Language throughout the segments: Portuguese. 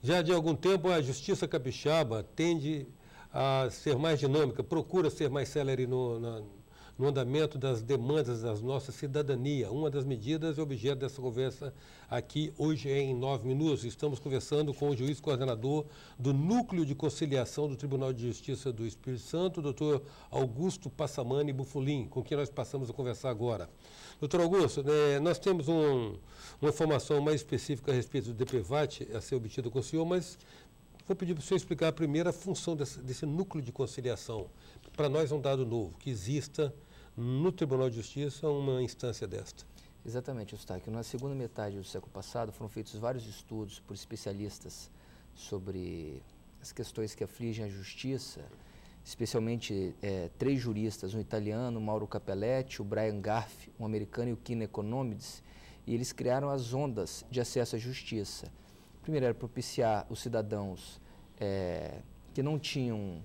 Já de algum tempo a Justiça Capixaba tende a ser mais dinâmica, procura ser mais célere no andamento das demandas da nossa cidadania. Uma das medidas é objeto dessa conversa aqui hoje em 9 minutos. Estamos conversando com o juiz coordenador do Núcleo de Conciliação do Tribunal de Justiça do Espírito Santo, doutor Augusto Passamani Bufolim, com quem nós passamos a conversar agora. Doutor Augusto, nós temos uma informação mais específica a respeito do DPVAT a ser obtida com o senhor, mas vou pedir para o senhor explicar primeiro a função desse núcleo de conciliação. Para nós é um dado novo, que exista no Tribunal de Justiça uma instância desta. Exatamente, Eustáquio. Na segunda metade do século passado foram feitos vários estudos por especialistas sobre as questões que afligem a justiça, especialmente 3 juristas, um italiano, Mauro Capelletti, o Brian Garf, um americano, e o Kino Economides, e eles criaram as ondas de acesso à justiça. Primeiro era propiciar os cidadãos que não tinham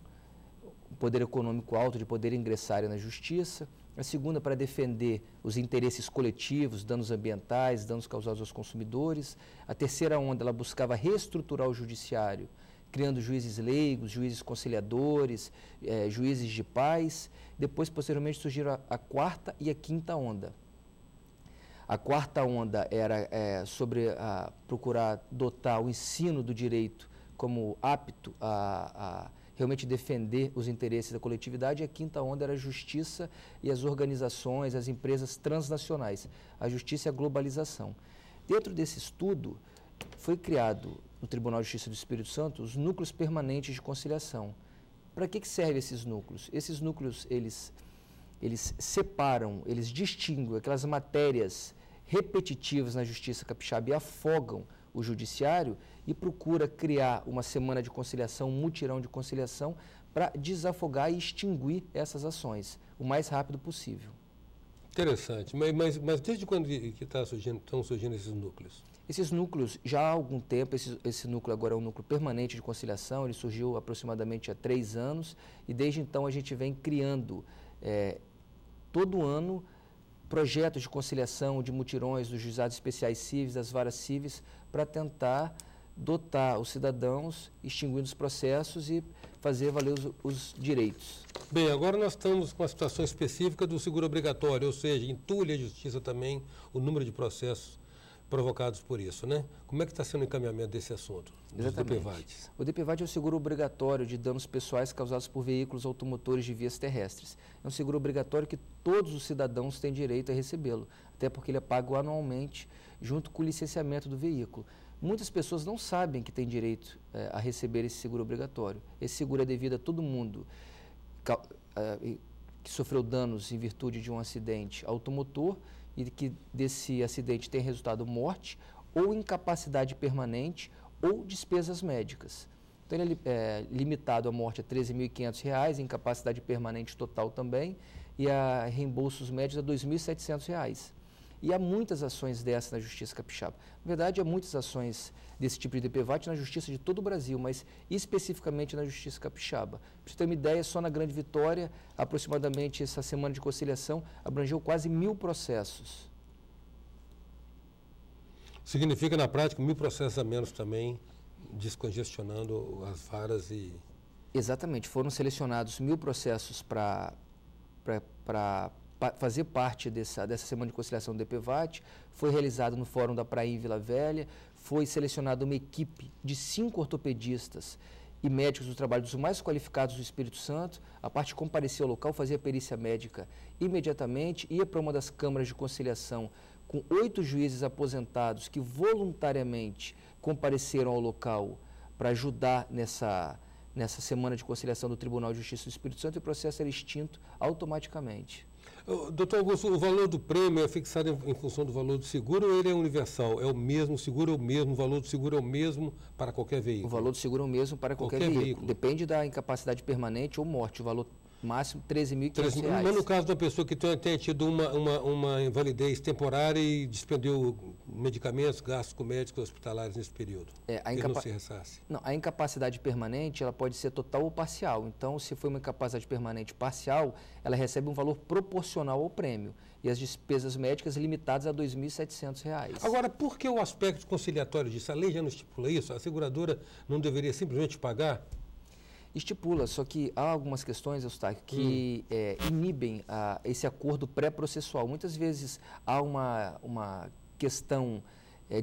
um poder econômico alto de poder ingressarem na justiça. A segunda para defender os interesses coletivos, danos ambientais, danos causados aos consumidores. A terceira onda, ela buscava reestruturar o judiciário, criando juízes leigos, juízes conciliadores, juízes de paz. Depois, posteriormente, surgiram a quarta e a quinta onda. A quarta onda era sobre procurar dotar o ensino do direito como apto a realmente defender os interesses da coletividade, e a quinta onda era a justiça e as organizações, as empresas transnacionais, a justiça e a globalização. Dentro desse estudo, foi criado no Tribunal de Justiça do Espírito Santo os núcleos permanentes de conciliação. Para que servem esses núcleos? Esses núcleos, eles separam, eles distinguem aquelas matérias repetitivas na Justiça Capixaba e afogam o judiciário, e procura criar uma semana de conciliação, um mutirão de conciliação, para desafogar e extinguir essas ações o mais rápido possível. Interessante. Mas desde quando que estão surgindo esses núcleos? Esses núcleos, já há algum tempo, esse núcleo agora é um núcleo permanente de conciliação, ele surgiu aproximadamente há 3 anos, e desde então a gente vem criando todo ano projetos de conciliação, de mutirões dos juizados especiais cíveis, das varas cíveis, para tentar dotar os cidadãos, extinguindo os processos e fazer valer os direitos. Bem, agora nós estamos com a situação específica do seguro obrigatório, ou seja, entulha a justiça também o número de processos provocados por isso, né? Como é que está sendo o encaminhamento desse assunto? Exatamente. O DPVAT é o seguro obrigatório de danos pessoais causados por veículos automotores de vias terrestres. É um seguro obrigatório que todos os cidadãos têm direito a recebê-lo, até porque ele é pago anualmente junto com o licenciamento do veículo. Muitas pessoas não sabem que têm direito a receber esse seguro obrigatório. Esse seguro é devido a todo mundo que sofreu danos em virtude de um acidente automotor e que desse acidente tem resultado morte ou incapacidade permanente ou despesas médicas. Então ele é limitado à morte a R$ 13.500, incapacidade permanente total também, e a reembolsos médicos a R$ 2.700. E há muitas ações dessas na Justiça Capixaba. Na verdade, há muitas ações desse tipo de DPVAT na Justiça de todo o Brasil, mas especificamente na Justiça Capixaba. Para você ter uma ideia, só na Grande Vitória, aproximadamente essa semana de conciliação, abrangeu quase 1.000 processos. Significa, na prática, 1.000 processos a menos também, descongestionando as varas e... Exatamente. Foram selecionados 1.000 processos para fazer parte dessa semana de conciliação do DPVAT. Foi realizado no Fórum da Praia em Vila Velha, foi selecionada uma equipe de 5 ortopedistas e médicos do trabalho dos mais qualificados do Espírito Santo. A parte comparecia ao local, fazia perícia médica imediatamente, ia para uma das câmaras de conciliação com 8 juízes aposentados que voluntariamente compareceram ao local para ajudar nessa semana de conciliação do Tribunal de Justiça do Espírito Santo, e o processo era extinto automaticamente. Doutor Augusto, o valor do prêmio é fixado em função do valor do seguro ou ele é universal? É o mesmo, o seguro é o mesmo, o valor do seguro é o mesmo para qualquer veículo? O valor do seguro é o mesmo para qualquer veículo. Depende da incapacidade permanente ou morte. O valor Máximo R$13.500. Mas no caso de uma pessoa que tenha tido uma invalidez temporária e despendeu medicamentos, gastos com médicos hospitalares nesse período, ele não se ressarce? Não, a incapacidade permanente ela pode ser total ou parcial. Então, se for uma incapacidade permanente parcial, ela recebe um valor proporcional ao prêmio. E as despesas médicas limitadas a R$2.700. Agora, por que o aspecto conciliatório disso? A lei já não estipula isso? A seguradora não deveria simplesmente pagar? Estipula, só que há algumas questões, Eustáquio, que inibem esse acordo pré-processual. Muitas vezes há uma questão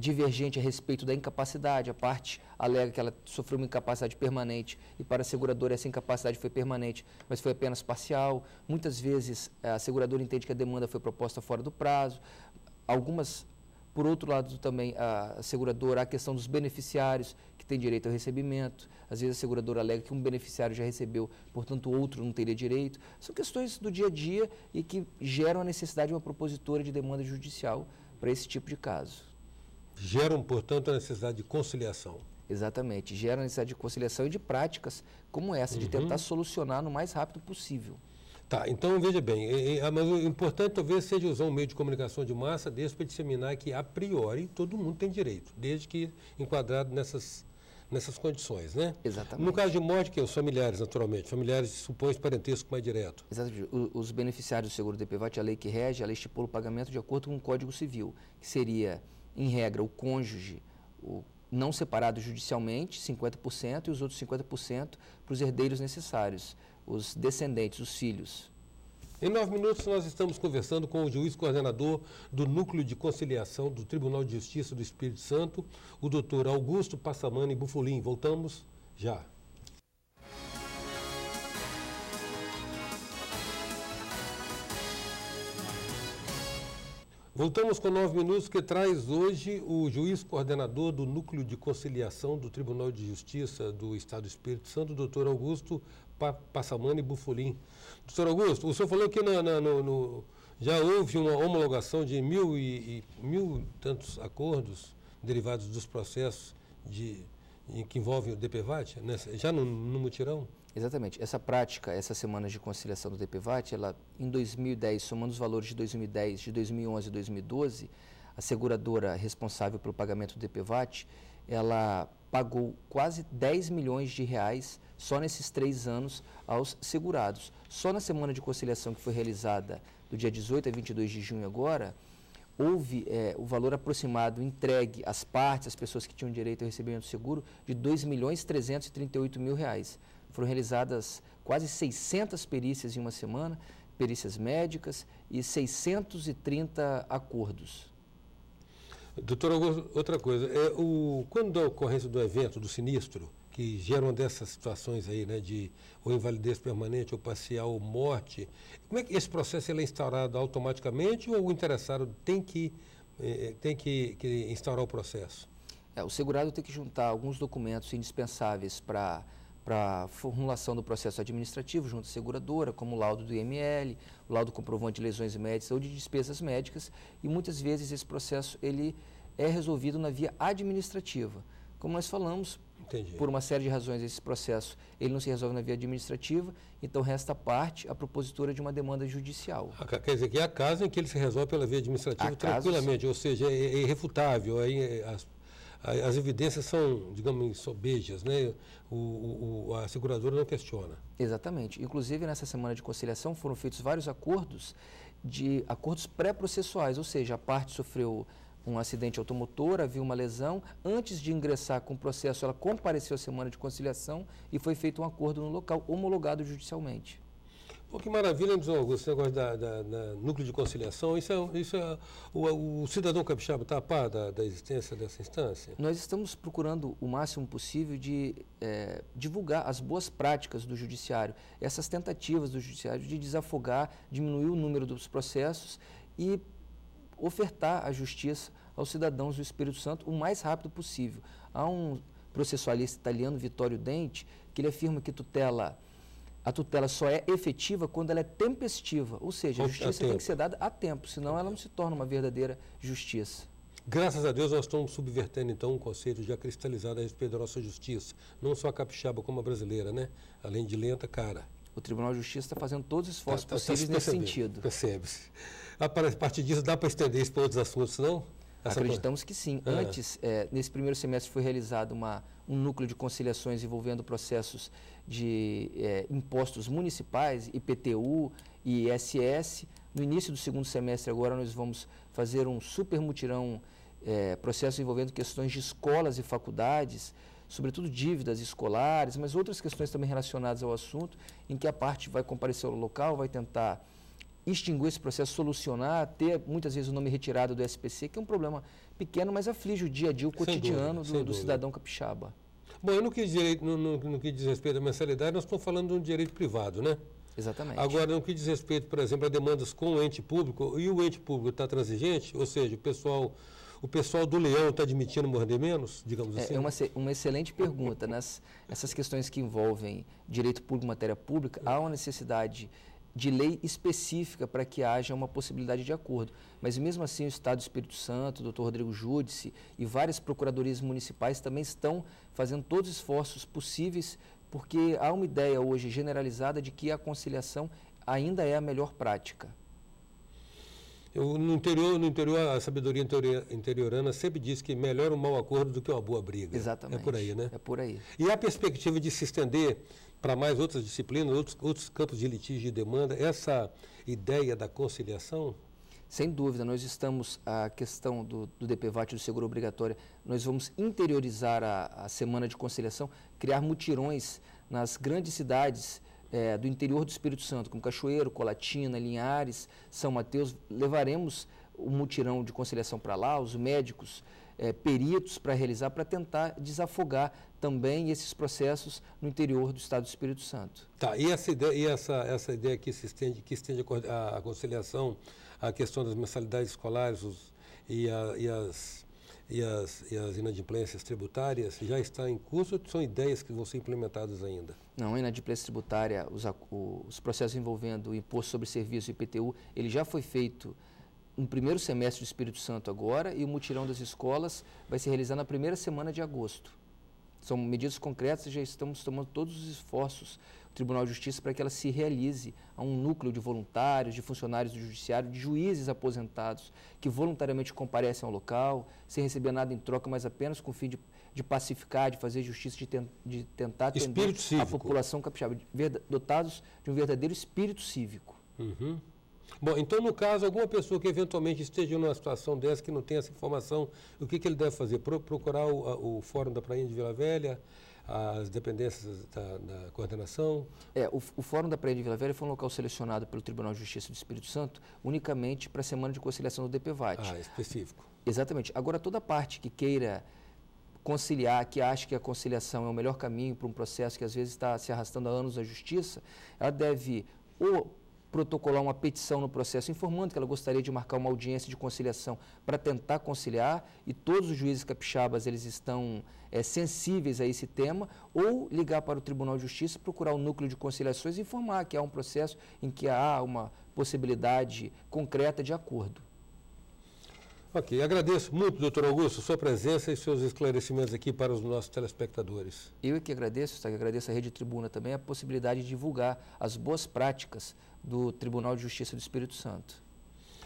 divergente a respeito da incapacidade. A parte alega que ela sofreu uma incapacidade permanente e para a seguradora essa incapacidade foi permanente, mas foi apenas parcial. Muitas vezes a seguradora entende que a demanda foi proposta fora do prazo. Algumas, por outro lado também, a seguradora, a questão dos beneficiários que têm direito ao recebimento. Às vezes a seguradora alega que um beneficiário já recebeu, portanto o outro não teria direito. São questões do dia a dia e que geram a necessidade de uma propositora de demanda judicial para esse tipo de caso. Geram, portanto, a necessidade de conciliação. Exatamente, gera a necessidade de conciliação e de práticas como essa, de tentar solucionar no mais rápido possível. Tá, então veja bem, mas o importante talvez seja usar um meio de comunicação de massa desse para disseminar que, a priori, todo mundo tem direito, desde que enquadrado nessas condições, né? Exatamente. No caso de morte, que é os familiares, naturalmente, familiares supõem parentesco mais direto. Exatamente. Os beneficiários do seguro DPVAT, a lei que rege, a lei estipula o pagamento de acordo com o Código Civil, que seria, em regra, o cônjuge, o não separado judicialmente, 50%, e os outros 50% para os herdeiros necessários, os descendentes, os filhos. Em 9 minutos, nós estamos conversando com o juiz coordenador do Núcleo de Conciliação do Tribunal de Justiça do Espírito Santo, o doutor Augusto Passamani Bufolim. Voltamos já. Voltamos com 9 minutos, que traz hoje o juiz coordenador do Núcleo de Conciliação do Tribunal de Justiça do Estado do Espírito Santo, o doutor Augusto Passamani Bufolim. Doutor Augusto, o senhor falou que já houve uma homologação de mil e tantos acordos derivados dos processos que envolvem o DPVAT, né? Já no mutirão? Exatamente. Essa prática, essas semanas de conciliação do DPVAT, ela, em 2010, somando os valores de 2010, de 2011 e 2012, a seguradora responsável pelo pagamento do DPVAT, ela pagou quase 10 milhões de reais só nesses 3 anos aos segurados. Só na semana de conciliação que foi realizada do dia 18 a 22 de junho agora, houve o valor aproximado entregue às partes, às pessoas que tinham direito ao recebimento do seguro, de R$ 2.338.000. Foram realizadas quase 600 perícias em uma semana, perícias médicas e 630 acordos. Doutor Augusto, outra coisa, quando da ocorrência do evento, do sinistro, que gera uma dessas situações aí, né, de ou invalidez permanente ou parcial ou morte, como é que esse processo é instaurado automaticamente ou o interessado tem que instaurar o processo? O segurado tem que juntar alguns documentos indispensáveis para a formulação do processo administrativo junto à seguradora, como o laudo do IML, o laudo comprovante de lesões médicas ou de despesas médicas, e muitas vezes esse processo ele é resolvido na via administrativa. Como nós falamos, Entendi. Por uma série de razões, esse processo ele não se resolve na via administrativa, então resta parte a propositura de uma demanda judicial. Quer dizer que é a caso em que ele se resolve pela via administrativa tranquilamente, ou seja, é irrefutável, as evidências são, digamos, sobejas, né? A seguradora não questiona. Exatamente. Inclusive, nessa semana de conciliação foram feitos vários acordos pré-processuais, ou seja, a parte sofreu um acidente automotor, havia uma lesão. Antes de ingressar com o processo, ela compareceu à semana de conciliação e foi feito um acordo no local, homologado judicialmente. Pô, que maravilha, hein, Augusto, esse negócio da núcleo de conciliação. O cidadão capixaba está a par da existência dessa instância? Nós estamos procurando o máximo possível de divulgar as boas práticas do judiciário, essas tentativas do judiciário de desafogar, diminuir o número dos processos e ofertar a justiça aos cidadãos do Espírito Santo o mais rápido possível. Há um processualista italiano, Vittorio Denti, que ele afirma que a tutela só é efetiva quando ela é tempestiva, ou seja, a justiça tem que ser dada a tempo, senão ela não se torna uma verdadeira justiça. Graças a Deus nós estamos subvertendo então um conceito já cristalizado a respeito da nossa justiça, não só a capixaba como a brasileira, né? Além de lenta, cara. O Tribunal de Justiça está fazendo todos os esforços possíveis nesse sentido. Percebe-se. A partir disso, dá para estender isso para outros assuntos, não? Acreditamos que sim. Antes, nesse primeiro semestre, foi realizado um núcleo de conciliações envolvendo processos de impostos municipais, IPTU e ISS. No início do segundo semestre, agora, nós vamos fazer um super mutirão, processo envolvendo questões de escolas e faculdades, sobretudo dívidas escolares, mas outras questões também relacionadas ao assunto, em que a parte vai comparecer ao local, vai tentar extinguir esse processo, solucionar, ter muitas vezes o nome retirado do SPC, que é um problema pequeno, mas aflige o dia a dia, o cotidiano do cidadão capixaba. Bom, no que diz respeito à mensalidade, nós estamos falando de um direito privado, né? Exatamente. Agora, no que diz respeito, por exemplo, a demandas com o ente público, e o ente público está transigente, ou seja, o pessoal do Leão está admitindo morder menos, digamos assim? É uma excelente pergunta. Essas questões que envolvem direito público e matéria pública, há uma necessidade de lei específica para que haja uma possibilidade de acordo. Mas mesmo assim o Estado do Espírito Santo, o doutor Rodrigo Júdice e várias procuradorias municipais também estão fazendo todos os esforços possíveis, porque há uma ideia hoje generalizada de que a conciliação ainda é a melhor prática. No interior, a sabedoria interiorana sempre diz que melhor um mau acordo do que uma boa briga. Exatamente. É por aí, né? É por aí. E há perspectiva de se estender para mais outras disciplinas, outros campos de litígio e demanda, essa ideia da conciliação? Sem dúvida, nós estamos, a questão do DPVAT, do seguro obrigatório, nós vamos interiorizar a semana de conciliação, criar mutirões nas grandes cidades do interior do Espírito Santo, como Cachoeiro, Colatina, Linhares, São Mateus. Levaremos o mutirão de conciliação para lá, os médicos, peritos para realizar, para tentar desafogar também esses processos no interior do Estado do Espírito Santo. Tá, e essa ideia que estende a conciliação, a questão das mensalidades escolares e as inadimplências tributárias, já está em curso ou são ideias que vão ser implementadas ainda? Não, a inadimplência tributária, os processos envolvendo o Imposto sobre Serviço, IPTU, ele já foi feito no primeiro semestre do Espírito Santo agora, e o mutirão das escolas vai se realizar na primeira semana de agosto. São medidas concretas e já estamos tomando todos os esforços do Tribunal de Justiça para que ela se realize a um núcleo de voluntários, de funcionários do Judiciário, de juízes aposentados que voluntariamente comparecem ao local, sem receber nada em troca, mas apenas com o fim de pacificar, de fazer justiça, de tentar atender a população capixaba, dotados de um verdadeiro espírito cívico. Uhum. Bom, então, no caso, alguma pessoa que eventualmente esteja numa situação dessa, que não tem essa informação, o que ele deve fazer? Procurar o Fórum da Prainha de Vila Velha, as dependências da coordenação? O Fórum da Prainha de Vila Velha foi um local selecionado pelo Tribunal de Justiça do Espírito Santo unicamente para a semana de conciliação do DPVAT. Específico. Exatamente. Agora, toda parte que queira conciliar, que acha que a conciliação é o melhor caminho para um processo que às vezes está se arrastando há anos na Justiça, ela deve protocolar uma petição no processo informando que ela gostaria de marcar uma audiência de conciliação para tentar conciliar, e todos os juízes capixabas eles estão sensíveis a esse tema, ou ligar para o Tribunal de Justiça, procurar o núcleo de conciliações e informar que há um processo em que há uma possibilidade concreta de acordo. Ok, agradeço muito, doutor Augusto, sua presença e seus esclarecimentos aqui para os nossos telespectadores. Eu que agradeço, agradeço à Rede Tribuna também a possibilidade de divulgar as boas práticas do Tribunal de Justiça do Espírito Santo.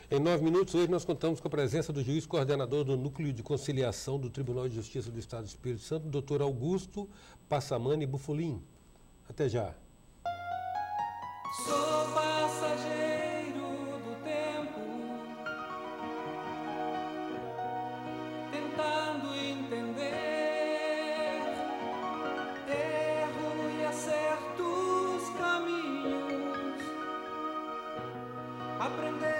Em 9 minutos, hoje nós contamos com a presença do juiz coordenador do Núcleo de Conciliação do Tribunal de Justiça do Estado do Espírito Santo, doutor Augusto Passamani Bufolim. Até já. Sou passageiro do tempo, tentando entender erro e acertos caminhos, aprender